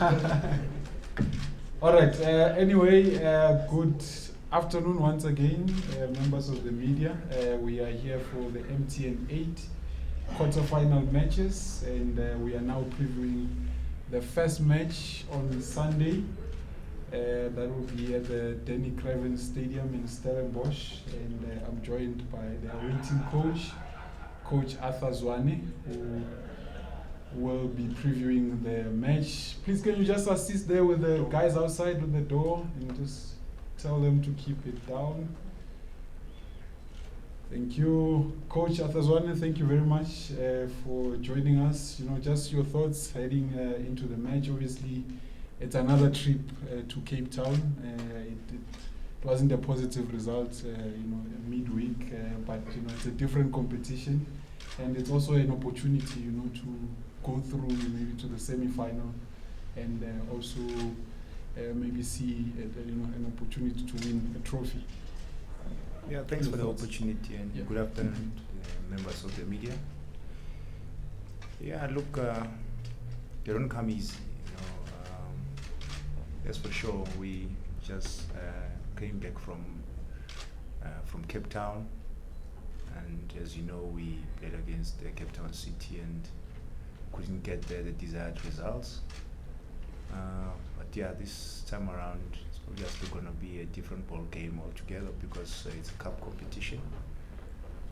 All right. Anyway, good afternoon once again, members of the media. We are here for the MTN 8 quarterfinal matches, and we are now previewing the first match on Sunday. That will be at the Denny Craven Stadium in Stellenbosch, and I'm joined by the awaiting coach, Coach Arthur Zwane, who will be previewing the match. Please, can you just assist there with the guys outside with the door and just tell them to keep it down. Thank you, Coach Arthur Zwane. Thank you very much for joining us. Just your thoughts heading into the match. Obviously, it's another trip to Cape Town. It wasn't a positive result, midweek, but it's a different competition, and it's also an opportunity, to go through maybe to the semi-final, and also maybe see an opportunity to win a trophy. Yeah, thanks for the opportunity, and good afternoon to the members of the media. Yeah, look, they don't come easy, that's for sure. We just came back from Cape Town, and as you know, we played against Cape Town City and couldn't get the desired results. But yeah, this time around it's obviously going to be a different ball game altogether because it's a cup competition.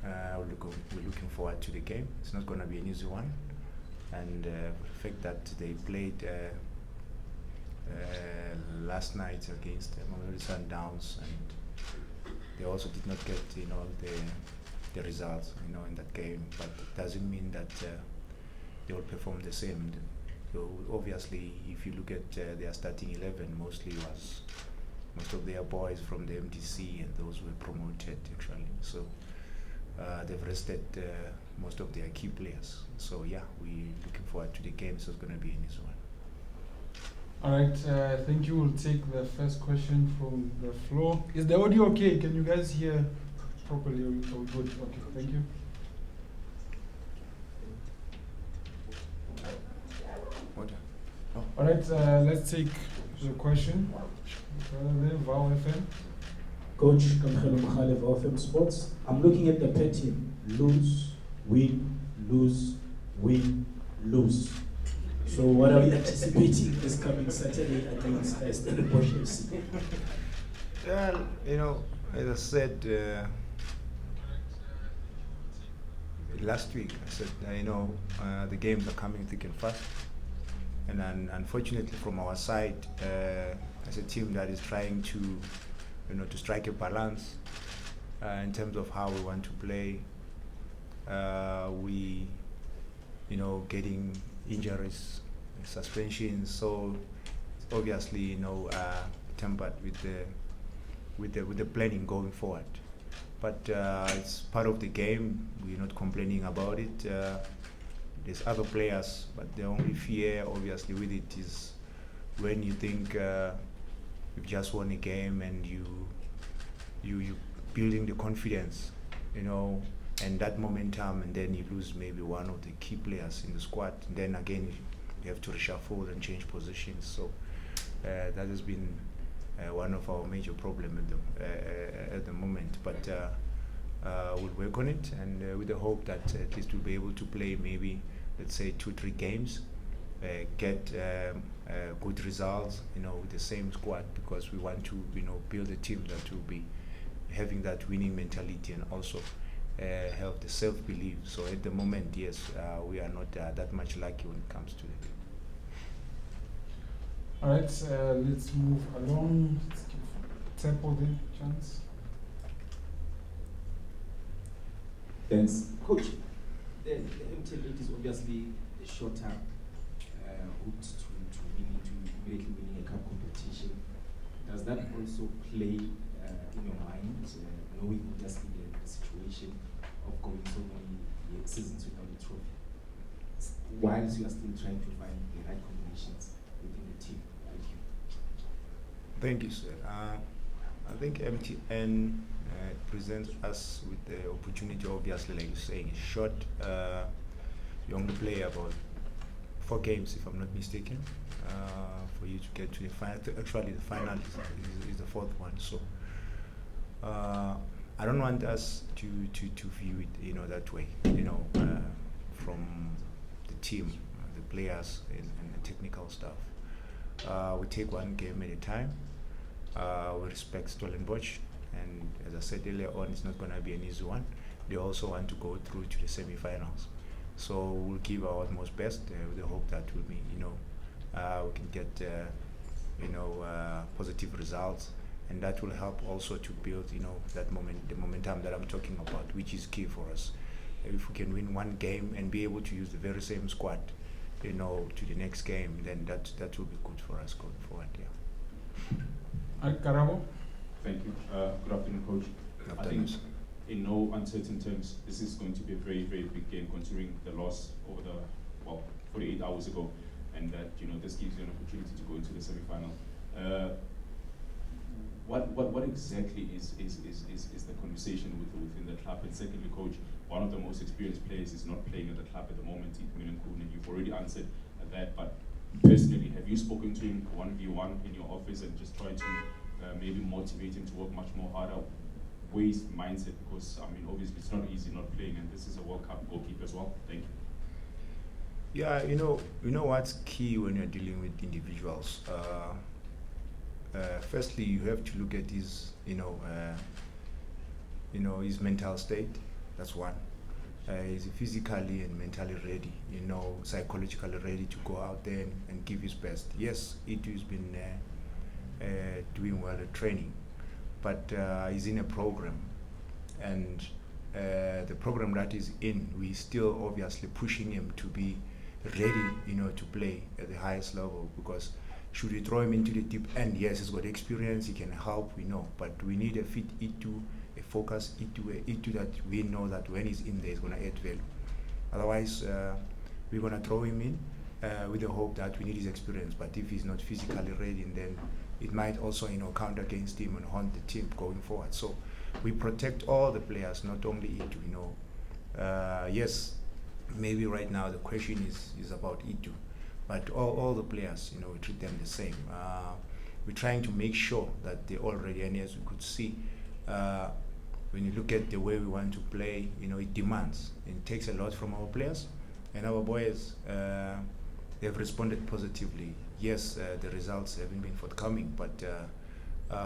We're looking forward to the game. It's not going to be an easy one, and the fact that they played last night against Mamelodi Sundowns, and they also did not get the results in that game, but it doesn't mean that they will perform the same. So obviously, if you look at their starting 11, most of their boys from the MDC, and those were promoted actually. So they've rested most of their key players. So yeah, we're looking forward to the game. So it's going to be an easy one. All right, thank you. We'll take the first question from the floor. Is the audio okay? Can you guys hear properly? Are we good? Okay, thank you. All right, let's take the question. VOW FM. Coach Kamkhelo Mkhale, VOW FM Sports. I'm looking at the pattern: lose, win, lose, win, lose. So what are we anticipating this coming Saturday against Stellenbosch FC? Well, as I said last week, I said the games are coming thick and fast, and unfortunately from our side, as a team that is trying to strike a balance in terms of how we want to play, we getting injuries, suspensions, so it's obviously tempered with the planning going forward. But it's part of the game. We're not complaining about it. There's other players, but the only fear, obviously, with it is when you think you've just won a game and you building the confidence, and that momentum, and then you lose maybe one of the key players in the squad. And then again, you have to reshuffle and change positions. So that has been one of our major problems at the moment. But we'll work on it, and with the hope that at least we'll be able to play maybe, let's say, 2-3 games, get good results, with the same squad, because we want to, build a team that will be having that winning mentality and also have the self-belief. So at the moment, yes, we are not that much lucky when it comes to it. All right, let's move along. Let's give Temple the chance. Thanks. Coach, the MTN 8 is obviously a short-term route to immediately winning a cup competition. Does that also play in your mind, knowing obviously the situation of going so many seasons without a trophy, whilst you are still trying to find the right combinations within the team? Thank you, sir. I think MTN presents us with the opportunity, obviously, like you're saying, short. You only play about 4 games, if I'm not mistaken, for you to get to the final. Actually, the final is the 4th one. So I don't want us to view it, that way. From the team, the players, and the technical staff. We take one game at a time. We respect Stellenbosch, and as I said earlier on, it's not going to be an easy one. They also want to go through to the semi-finals. So we'll give our utmost best with the hope that we'll be, we can get, positive results, and that will help also to build, the momentum that I'm talking about, which is key for us. If we can win one game and be able to use the very same squad, to the next game, then that will be good for us going forward. Yeah. Karabo? Thank you. Good afternoon, Coach. I think, in no uncertain terms, this is going to be a very, very big game, considering the loss over 48 hours ago, and that this gives you an opportunity to go into the semi-final. What exactly is the conversation within the club? And secondly, Coach, one of the most experienced players is not playing at the club at the moment, Itumeleng Khune. You've already answered that, but personally, have you spoken to him 1v1 in your office and just tried to maybe motivate him to work much more harder, ways mindset? Because obviously it's not easy not playing, and this is a World Cup goalkeeper as well. Thank you. Yeah, you know what's key when you're dealing with individuals. Firstly, you have to look at his, his mental state. That's one. Is he physically and mentally ready? Psychologically ready to go out there and give his best. Yes, Itu's been doing well at training, but he's in a program, and the program that is in, we still obviously pushing him to be ready, to play at the highest level. Because should we throw him into the deep end, yes, he's got experience, he can help, but we need a fit Itu, a focus Itu that we know that when he's in there, he's going to add value. Otherwise, we're going to throw him in with the hope that we need his experience. But if he's not physically ready, then it might also, count against him and haunt the team going forward. So we protect all the players, not only Itu. Yes, maybe right now the question is about Itu, but all the players, we treat them the same. We're trying to make sure that they're all ready, and as we could see, when you look at the way we want to play, it demands. It takes a lot from our players, and our boys, they've responded positively. Yes, the results haven't been forthcoming, but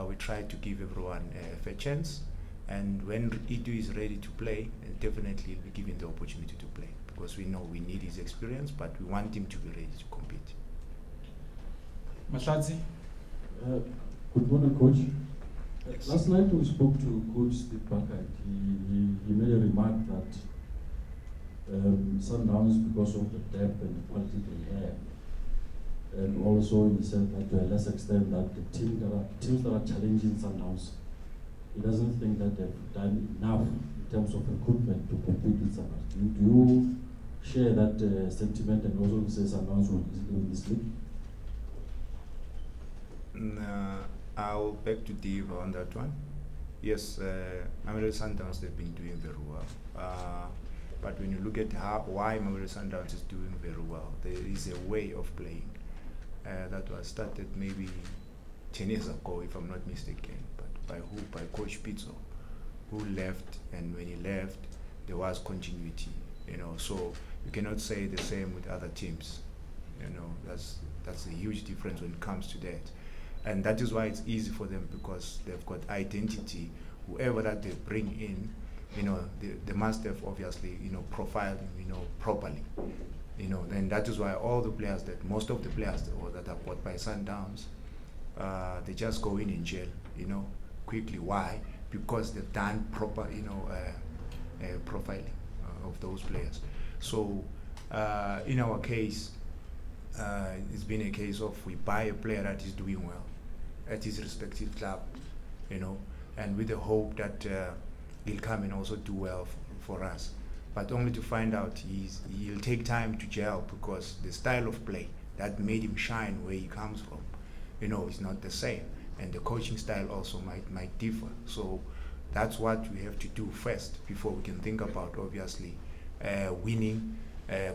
we try to give everyone a fair chance. And when Itu is ready to play, definitely he'll be given the opportunity to play, because we know we need his experience, but we want him to be ready to compete. Mahlatsi? Good morning, Coach. Yes. Last night we spoke to Coach Steve Buckett. He made a remark that Sundowns, because of the depth and the quality they have, and also he said that to a lesser extent that the teams that are challenging Sundowns, he doesn't think that they've done enough in terms of recruitment to compete with Sundowns. Do you share that sentiment, and also say Sundowns will easily win this league? I'll beg to differ on that one. Yes, Mamelodi Sundowns, they've been doing very well. But when you look at why Mamelodi Sundowns is doing very well, there is a way of playing that was started maybe 10 years ago, if I'm not mistaken. But by who? By Coach Pizzo, who left, and when he left, there was continuity. So you cannot say the same with other teams. That's a huge difference when it comes to that. And that is why it's easy for them, because they've got identity. Whoever that they bring in, they must have obviously, profiled him, properly. Then that is why all the players most of the players that are bought by Sundowns, they just go in jail, quickly. Why? Because they've done proper, profiling of those players. So in our case, it's been a case of we buy a player that is doing well at his respective club, and with the hope that he'll come and also do well for us. But only to find out he'll take time to gel, because the style of play that made him shine where he comes from, is not the same. And the coaching style also might differ. So that's what we have to do first before we can think about, obviously, winning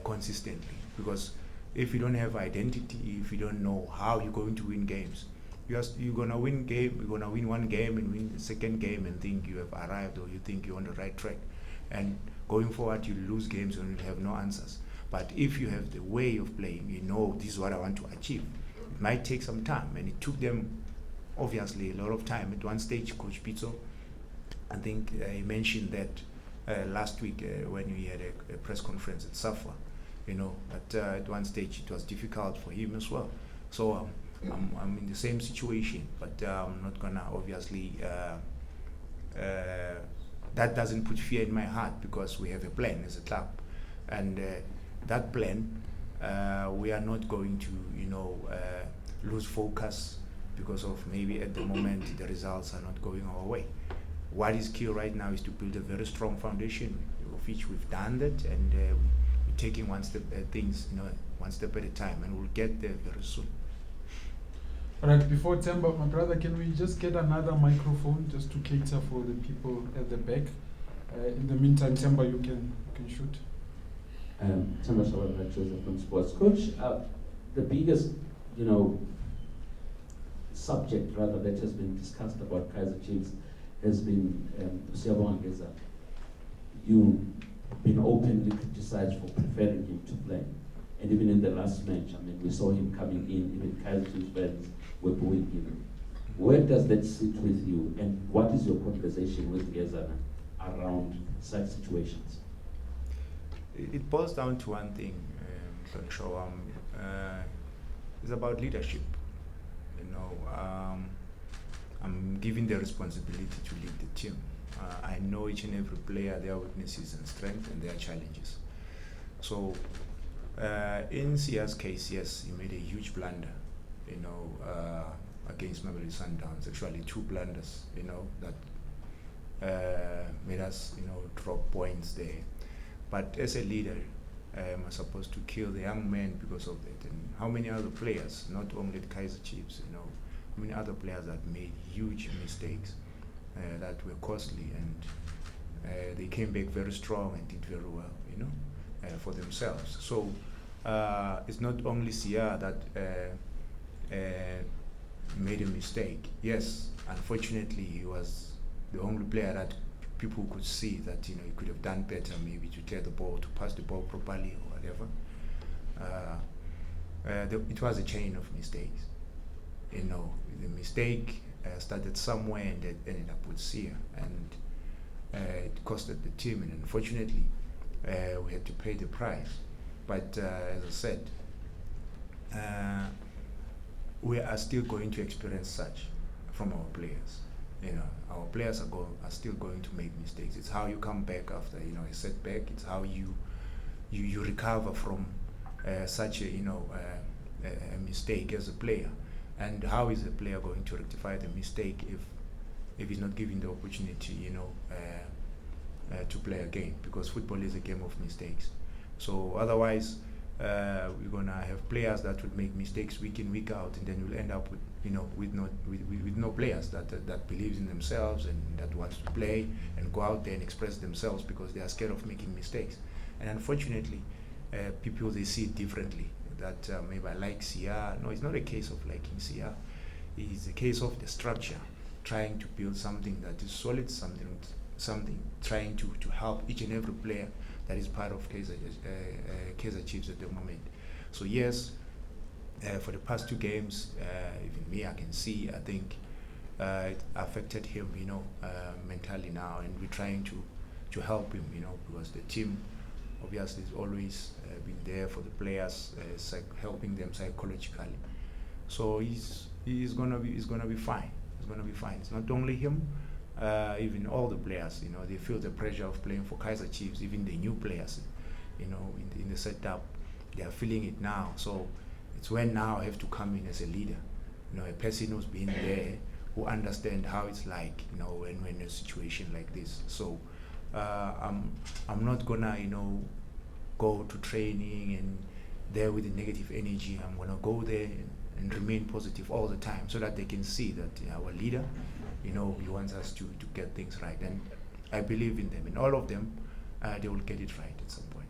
consistently. Because if you don't have identity, if you don't know how you're going to win games, you're gonna win one game and win the second game and think you have arrived, or you think you're on the right track, and going forward you lose games and you have no answers. But if you have the way of playing, you know, this is what I want to achieve. It might take some time, and it took them obviously a lot of time. At one stage, Coach Pitso, I think he mentioned that last week when we had a press conference at SAFA, you know, but at one stage it was difficult for him as well. So I'm in the same situation, but I'm not gonna obviously, that doesn't put fear in my heart, because we have a plan as a club, and that plan, we are not going to, you know, lose focus because of maybe at the moment the results are not going our way. What is key right now is to build a very strong foundation, of which we've done that, and we're taking one step at things, you know, one step at a time, and we'll get there very soon. All right, before Temba, my brother, can we just get another microphone just to cater for the people at the back? In the meantime, Temba, you can shoot. Temba Shabana, Joseph from Sports. Coach, the biggest, you know, subject rather that has been discussed about Kaizer Chiefs has been Siyabonga Ngezana. You've been openly criticized for preferring him to play. And even in the last match, I mean, we saw him coming in, even Kaizer Chiefs fans were booing him. Where does that sit with you, and what is your conversation with Ngezana around such situations? It boils down to one thing, it's about leadership. You know, I'm given the responsibility to lead the team. I know each and every player, their weaknesses and strengths and their challenges. So in Sia's case, yes, he made a huge blunder, you know, against Mamelodi Sundowns. Actually, 2 blunders, you know, that made us, you know, drop points there. But as a leader, I'm supposed to kill the young man because of that. And how many other players, not only the Kaizer Chiefs, you know, how many other players that made huge mistakes that were costly, and they came back very strong and did very well, you know, for themselves. So it's not only Sia that made a mistake. Yes, unfortunately, he was the only player that people could see that, you know, he could have done better, maybe to clear the ball, to pass the ball properly or whatever. It was a chain of mistakes. You know, the mistake started somewhere and it ended up with Sia, and it costed the team, and unfortunately we had to pay the price. But as I said, we are still going to experience such from our players. You know, our players are still going to make mistakes. It's how you come back after, you know, a setback. It's how you recover from such a, you know, a mistake as a player. And how is a player going to rectify the mistake if he's not given the opportunity, you know, to play again? Because football is a game of mistakes. So otherwise, we're gonna have players that would make mistakes week in, week out, and then we'll end up with, you know, with no players that believes in themselves and that wants to play and go out there and express themselves, because they are scared of making mistakes. And unfortunately, people, they see it differently. That maybe I like Sia. No, it's not a case of liking Sia. It's a case of the structure, trying to build something that is solid, something trying to help each and every player that is part of Kaizer Chiefs at the moment. So yes, for the past 2 games, even me, I can see, I think it affected him, you know, mentally now, and we're trying to help him, you know, because the team obviously has always been there for the players, helping them psychologically. So he's gonna be fine. He's gonna be fine. It's not only him. Even all the players, you know, they feel the pressure of playing for Kaizer Chiefs. Even the new players, you know, in the setup, they are feeling it now. So it's when now I have to come in as a leader, you know, a person who's been there, who understand how it's like, you know, when in a situation like this. So I'm not gonna, you know, go to training and there with the negative energy. I'm gonna go there and remain positive all the time, so that they can see that our leader, you know, he wants us to get things right, and I believe in them, and all of them, they will get it right at some point.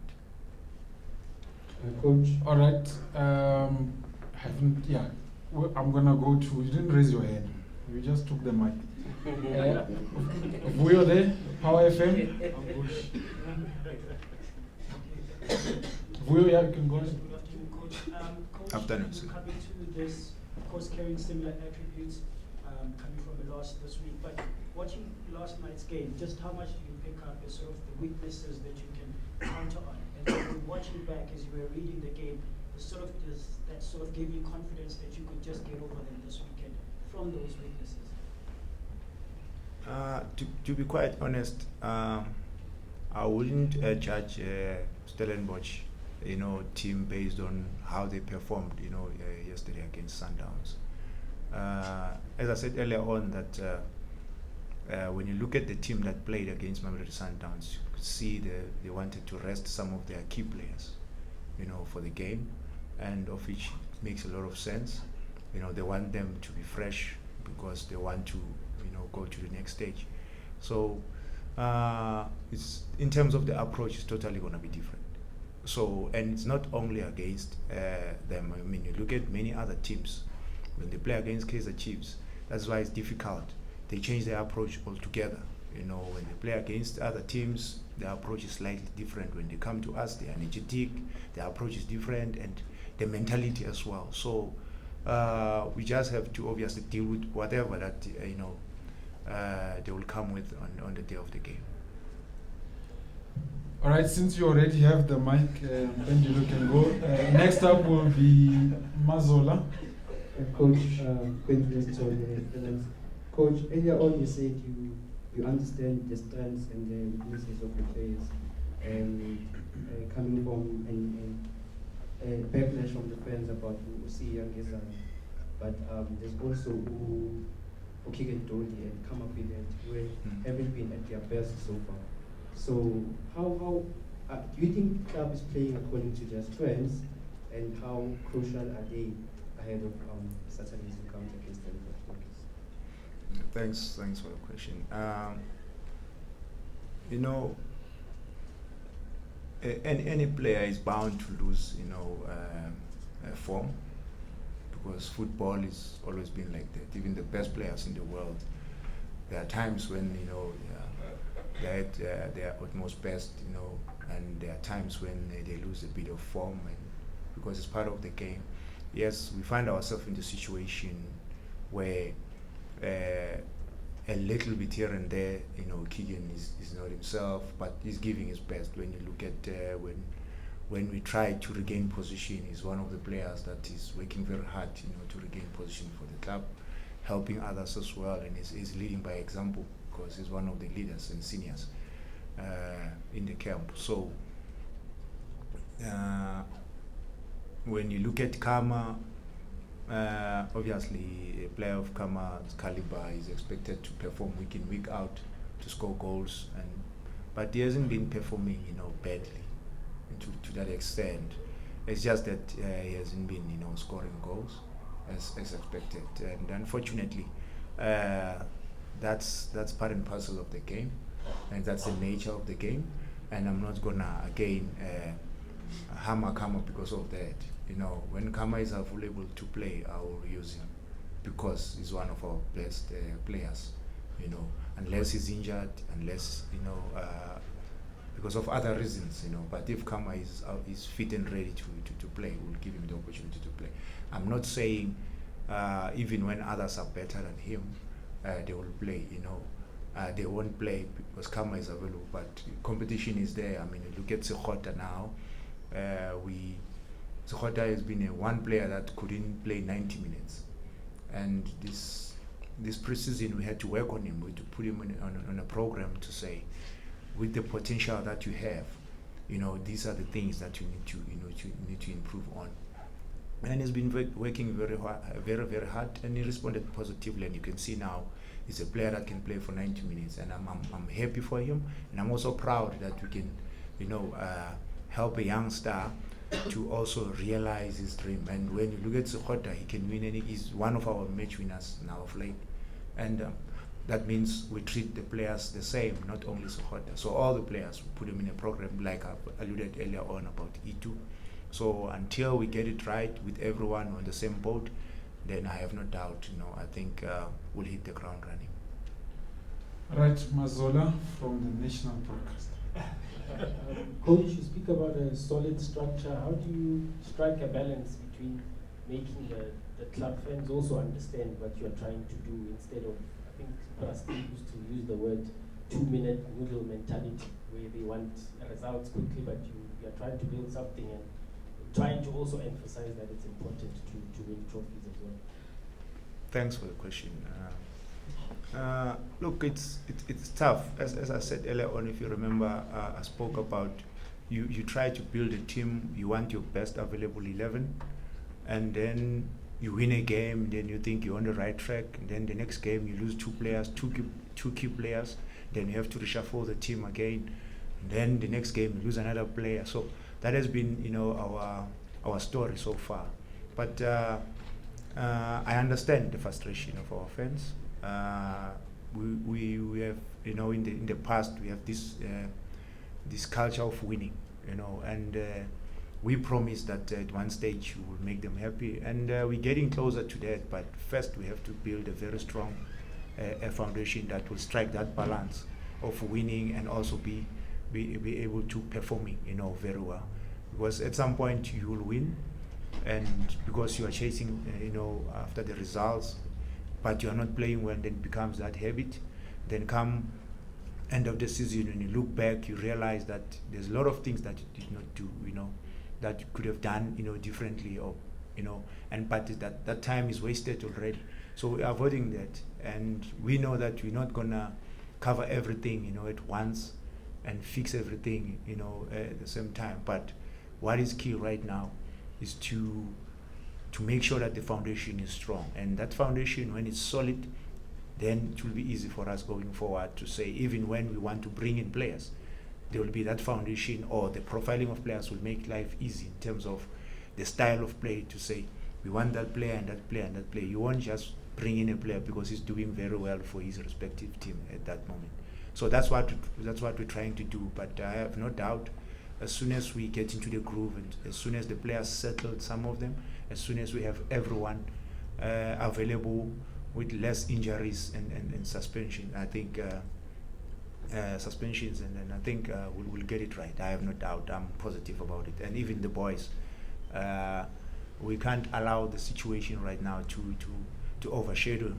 Coach. All right. Haven't yeah. Well, I'm gonna go to. You didn't raise your hand. You just took the mic. Vuyo there, Power FM. Vuyo, yeah, you can go. Good afternoon, Coach. Coach, Afternoon, sir. coming to this, of course, carrying similar attributes coming from the loss this week. But watching last night's game, just how much do you pick up as sort of the weaknesses that you can counter on? And then watching back as you were reading the game, that sort of gave you confidence that you could just get over them this weekend from those weaknesses? To be quite honest, I wouldn't judge Stellenbosch, team based on how they performed, yesterday against Sundowns. As I said earlier on, that when you look at the team that played against Mamelodi Sundowns, you could see they wanted to rest some of their key players, for the game, and of which makes a lot of sense. They want them to be fresh because they want to, go to the next stage. So it's in terms of the approach, it's totally going to be different. So, and it's not only against them. I mean, you look at many other teams when they play against Kaizer Chiefs. That's why it's difficult. They change their approach altogether. When they play against other teams, their approach is slightly different. When they come to us, they're energetic. Their approach is different, and the mentality as well. So we just have to obviously deal with whatever that they will come with on the day of the game. All right, since you already have the mic, Angelo can go. Next up will be Mazola. Coach, Coach, earlier on you said you understand the strengths and the weaknesses of the players, and coming from and backlash from the fans about Siyabonga Ngezana, but there's also Okigedoli and come up with it who haven't been at their best so far. So how do you think the club is playing according to their strengths, and how crucial are they ahead of Saturday's encounter against them? Thanks for the question. Any player is bound to lose, form, because football has always been like that. Even the best players in the world, there are times when they're at their utmost best, and there are times when they lose a bit of form, and because it's part of the game. Yes, we find ourselves in the situation where a little bit here and there, Keegan is not himself, but he's giving his best. When you look at when we try to regain position, he's one of the players that is working very hard, to regain position for the club, helping others as well, and is leading by example because he's one of the leaders and seniors in the camp. So when you look at Kama, obviously a player of Kama's caliber is expected to perform week in, week out, to score goals, but he hasn't been performing, badly to that extent. It's just that he hasn't been, scoring goals as expected, and unfortunately, that's part and parcel of the game, and that's the nature of the game. And I'm not gonna again hammer Kama because of that. When Kama is available to play, I will use him because he's one of our best players. Unless he's injured, unless because of other reasons. But if Kama is fit and ready to play, we'll give him the opportunity to play. I'm not saying even when others are better than him, they will play. They won't play because Kama is available, but competition is there. I mean, you look at Sekota now. Sekota has been one player that couldn't play 90 minutes, and this preseason we had to work on him. We had to put him on a program to say, with the potential that you have, these are the things that you need to improve on. And he's been working very hard, very hard, and he responded positively. And you can see now he's a player that can play for 90 minutes, and I'm happy for him, and I'm also proud that we can, help a young star to also realize his dream. And when you look at Sekota, he can win, and he's one of our match winners now of late. And that means we treat the players the same, not only Sekota. So all the players, we put them in a program like I alluded earlier on about Itu. So until we get it right with everyone on the same boat, then I have no doubt, I think we'll hit the ground running. Right, Mazola from the National Broadcast. Coach, you speak about a solid structure. How do you strike a balance between making the club fans also understand what you're trying to do instead of, I think Rusty used to use the word 2-minute noodle mentality, where they want results quickly, but you're trying to build something and trying to also emphasize that it's important to win trophies as well. Thanks for the question. Look, it's tough. As I said earlier on, if you remember, I spoke about you try to build a team, you want your best available 11, and then you win a game, then you think you're on the right track, and then the next game you lose two key players, then you have to reshuffle the team again, and then the next game you lose another player. So that has been, our story so far. But I understand the frustration of our fans. We have, in the past we have this culture of winning, and we promise that at one stage we will make them happy, and we're getting closer to that. But first we have to build a very strong a foundation that will strike that balance of winning and also be able to performing, very well. Because at some point you will win, and because you are chasing, after the results, but you are not playing well, then it becomes that habit. Then come end of the season, when you look back, you realize that there's a lot of things that you did not do, that you could have done, differently, or, but that time is wasted already. So we're avoiding that, and we know that we're not gonna cover everything, at once and fix everything, at the same time. But what is key right now is to make sure that the foundation is strong, and that foundation, when it's solid, then it will be easy for us going forward to say, even when we want to bring in players, there will be that foundation, or the profiling of players will make life easy in terms of the style of play, to say we want that player and that player and that player. You won't just bring in a player because he's doing very well for his respective team at that moment. So that's what we're trying to do. But I have no doubt, as soon as we get into the groove, and as soon as the players settled, some of them, as soon as we have everyone available with less injuries and suspension, I think suspensions, and then I think we'll get it right. I have no doubt. I'm positive about it. And even the boys, we can't allow the situation right now to overshadow,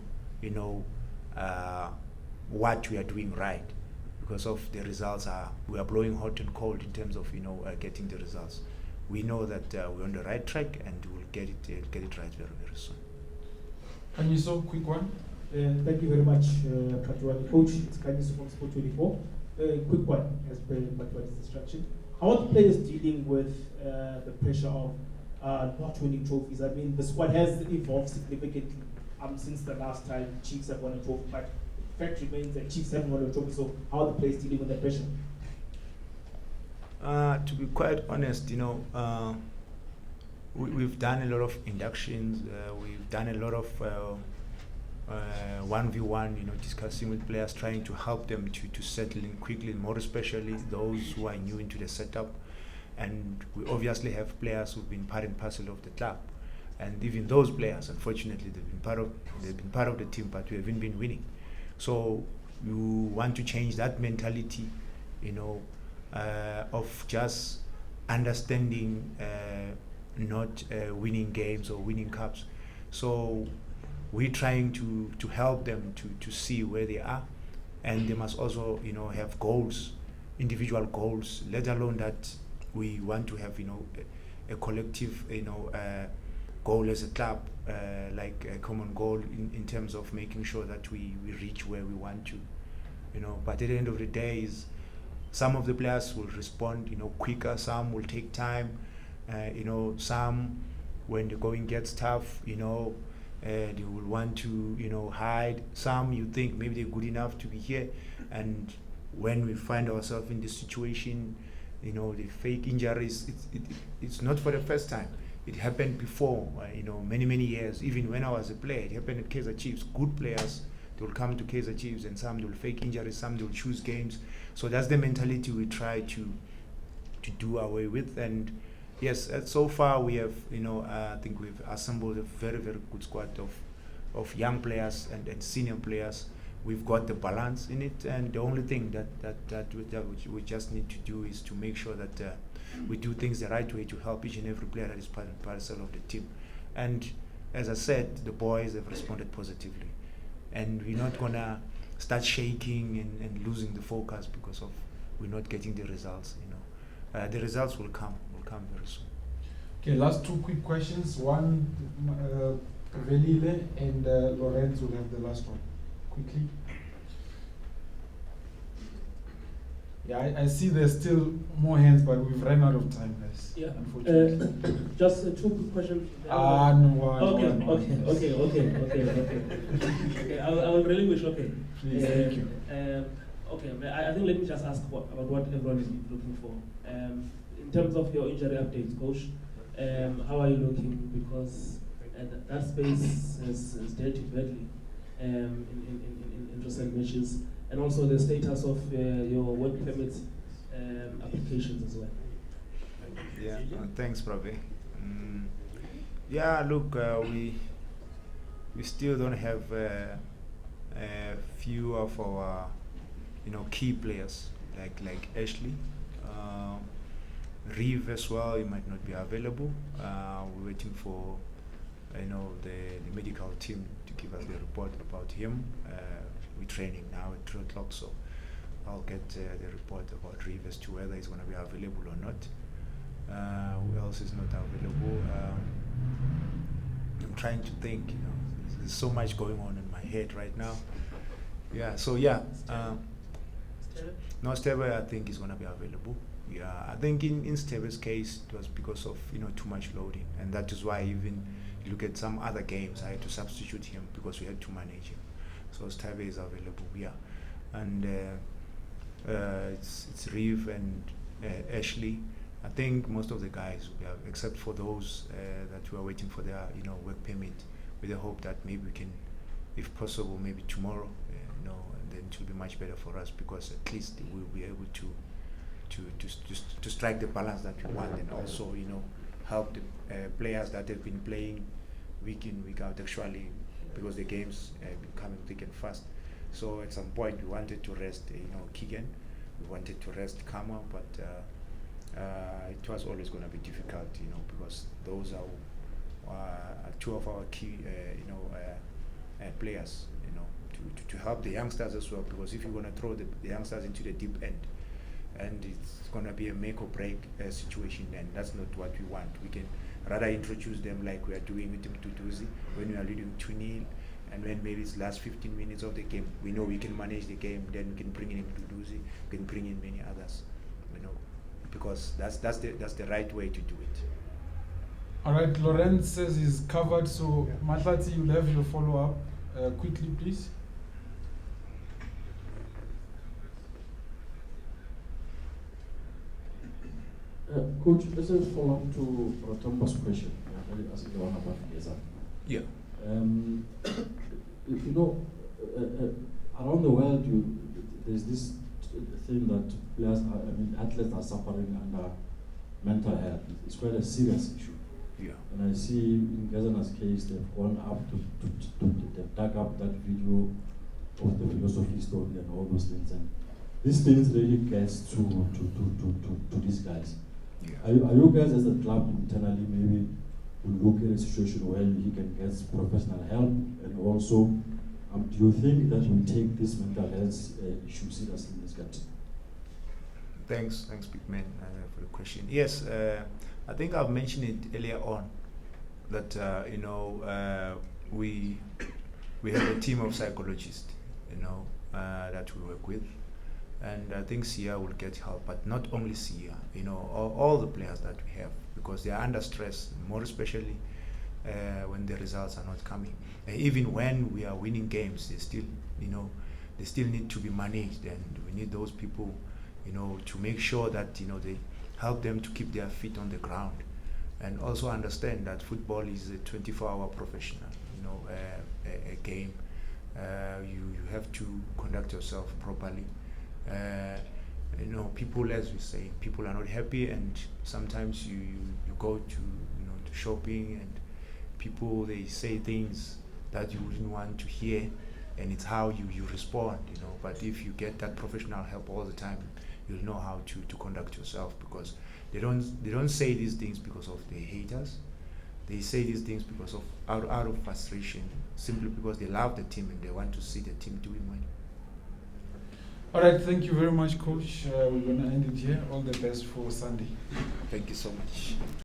what we are doing right, because of the results. We are blowing hot and cold in terms of getting the results. We know that we're on the right track, and we'll get it right very, very soon. Can you so quick one? Thank you very much, Katuani. Coach, it's Kaizer from Sport 24. Quick one, as per Katuani's instruction. How are the players dealing with the pressure of not winning trophies? I mean, the squad has evolved significantly since the last time Chiefs have won a trophy, but the fact remains that Chiefs haven't won a trophy. So how are the players dealing with the pressure? To be quite honest, we've done a lot of inductions. We've done a lot of 1v1, discussing with players, trying to help them to settle in quickly, more especially those who are new into the setup. And we obviously have players who've been part and parcel of the club, and even those players, unfortunately, they've been part of the team, but we haven't been winning. So you want to change that mentality, of just understanding not winning games or winning cups. So we're trying to help them to see where they are, and they must also have goals, individual goals, let alone that we want to have a collective goal as a club, like a common goal in terms of making sure that we reach where we want to, but at the end of the day is some of the players will respond quicker, some will take time, some when the going gets tough, they will want to hide. Some you think maybe they're good enough to be here, and when we find ourselves in this situation, the fake injuries, it's not for the first time. It happened before, many years. Even when I was a player, it happened at Kaizer Chiefs. Good players, they will come to Kaizer Chiefs, and some they will fake injuries, some they will choose games. So that's the mentality we try to do away with, and Yes, so far we have, I think we've assembled a very, very good squad of young players and senior players. We've got the balance in it, and the only thing that we just need to do is to make sure that we do things the right way to help each and every player that is part and parcel of the team. And as I said, the boys have responded positively, and we're not gonna start shaking and losing the focus because of we're not getting the results. The results will come very soon. Okay, last two quick questions. One, Velile and Lorenz will have the last one. Quickly. Yeah, I see there's still more hands, but we've run out of time, guys. Yeah. Unfortunately. Just two quick questions. Okay. Okay. I will relinquish. Okay. Please, thank you. Okay. I think let me just ask about what everyone is looking for. In terms of your injury updates, coach, how are you looking? Because that space has dealt you badly in recent matches, and also the status of your work permit applications as well. Yeah, thanks, Pravi. Yeah, look, we still don't have a few of our key players like Ashley. Reeve as well, he might not be available. We're waiting for the medical team to give us the report about him. We're training now at 3 o'clock, so I'll get the report about Reeve as to whether he's going to be available or not. Who else is not available? I'm trying to think. There's so much going on in my head right now. Yeah. So yeah. No, Stebe, I think is going to be available. Yeah, I think in Steve's case, it was because of too much loading, and that is why even look at some other games, I had to substitute him because we had to manage him. So Steve is available, yeah, and it's Reeve and Ashley. I think most of the guys, except for those that we are waiting for their work permit, with the hope that maybe we can, if possible, maybe tomorrow, and then it will be much better for us because at least we'll be able to strike the balance that we want, and also help the players that have been playing week in week out actually, because the games have been coming thick and fast. So at some point we wanted to rest Keegan, we wanted to rest Kama, but it was always going to be difficult because those are two of our key players to help the youngsters as well, because if you're going to throw the youngsters into the deep end, and it's going to be a make or break situation, and that's not what we want. We can rather introduce them like we are doing with Mtutuzi when we are leading 2-0, and when maybe it's last 15 minutes of the game, we know we can manage the game, then we can bring in Mtutuzi, we can bring in many others, because that's the right way to do it. All right, Lorenz says he's covered, so Matlati, you'll have your follow-up quickly, please. Coach, let's follow up to Ratomba's question. I'm asking the one about Ngezana. Yeah. Around the world, there's this thing that athletes are suffering under mental health. It's quite a serious issue. Yeah. And I see in Ngezana's case, they've gone up they've dug up that video of the philosophy story and all those things. And these things really gets to these guys. Yeah. Are you guys as a club internally maybe will look at a situation where he can get professional help, and also do you think that we take this mental health issue seriously in this country? Thanks, big man, for the question. Yes, I think I've mentioned it earlier on that we have a team of psychologists, that we work with. And I think Sia will get help, but not only Sia, all the players that we have, because they are under stress, more especially when the results are not coming. Even when we are winning games, they still need to be managed, and we need those people, to make sure that, they help them to keep their feet on the ground, and also understand that football is a 24-hour professional, a game. You have to conduct yourself properly. you know, people, as we say, people are not happy, and sometimes you go to, you know, to shopping, and people, they say things that you wouldn't want to hear, and it's how you respond, you know. But if you get that professional help all the time, you'll know how to conduct yourself, because they don't say these things because of the haters. They say these things because of out of frustration, simply because they love the team and they want to see the team doing well. All right, thank you very much, Coach. We're going to end it here. All the best for Sunday. Thank you so much.